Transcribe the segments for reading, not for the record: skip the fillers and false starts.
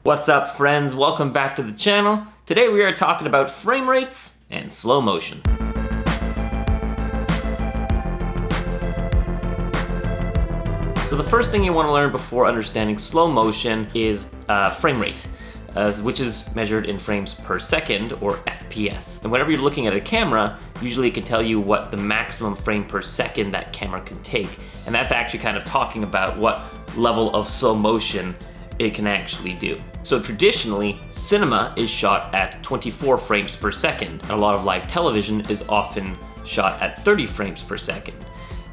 What's up, friends? Welcome back to the channel. Today we are talking about frame rates and slow motion. So the first thing you want to learn before understanding slow motion is frame rate, which is measured in frames per second, or FPS. And whenever you're looking at a camera, usually it can tell you what the maximum frame per second that camera can take. And that's actually kind of talking about what level of slow motion it can actually do. So traditionally, cinema is shot at 24 frames per second. And a lot of live television is often shot at 30 frames per second.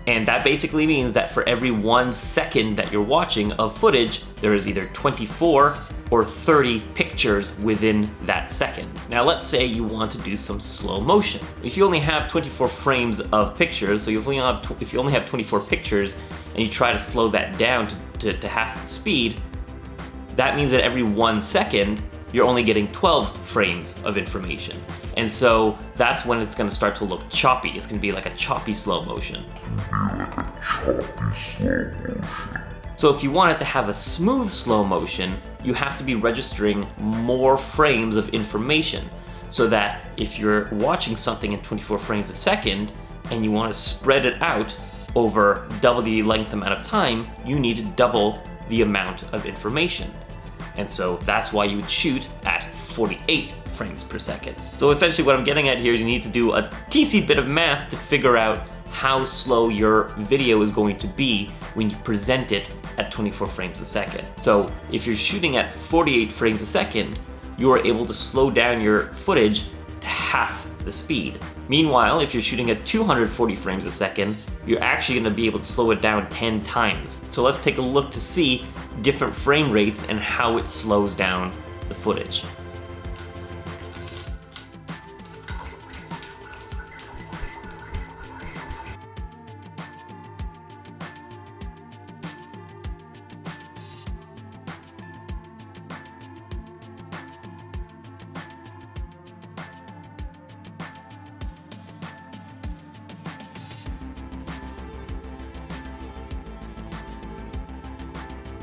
And that basically means that for every 1 second that you're watching of footage, there is either 24 or 30 pictures within that second. Now let's say you want to do some slow motion. If you only have 24 frames of pictures, so if you only have 24 pictures and you try to slow that down to half the speed, that means that every 1 second, you're only getting 12 frames of information. And so that's when it's gonna start to look choppy. It's gonna be like a choppy slow motion. So if you want it to have a smooth slow motion, you have to be registering more frames of information, so that if you're watching something in 24 frames a second and you want to spread it out over double the length amount of time, you need to double the amount of information. And so that's why you would shoot at 48 frames per second. So essentially what I'm getting at here is you need to do a teensy bit of math to figure out how slow your video is going to be when you present it at 24 frames a second. So if you're shooting at 48 frames a second, you are able to slow down your footage to half the speed. Meanwhile, if you're shooting at 240 frames a second, you're actually going to be able to slow it down 10 times. So let's take a look to see different frame rates and how it slows down the footage.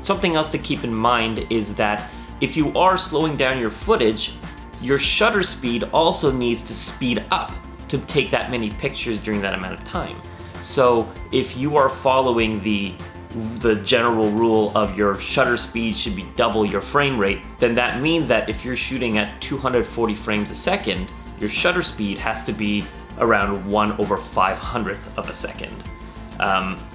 Something else to keep in mind is that if you are slowing down your footage, your shutter speed also needs to speed up to take that many pictures during that amount of time. So if you are following the general rule of your shutter speed should be double your frame rate, then that means that if you're shooting at 240 frames a second, your shutter speed has to be around 1/500th of a second.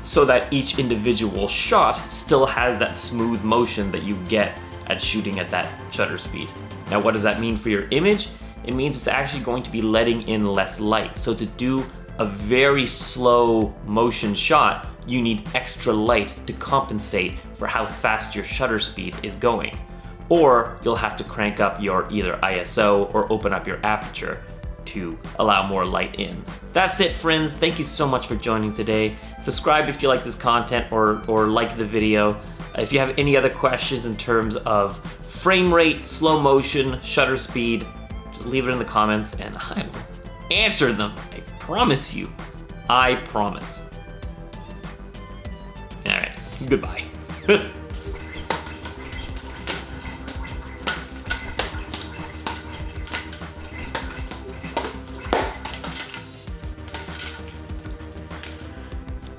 So that each individual shot still has that smooth motion that you get at shooting at that shutter speed. Now, what does that mean for your image? It means it's actually going to be letting in less light. So to do a very slow motion shot, you need extra light to compensate for how fast your shutter speed is going. Or you'll have to crank up your either ISO or open up your aperture to allow more light in. That's it, friends. Thank you so much for joining today. Subscribe if you like this content or like the video. If you have any other questions in terms of frame rate, slow motion, shutter speed, just leave it in the comments and I will answer them. I promise you. I promise. All right, goodbye.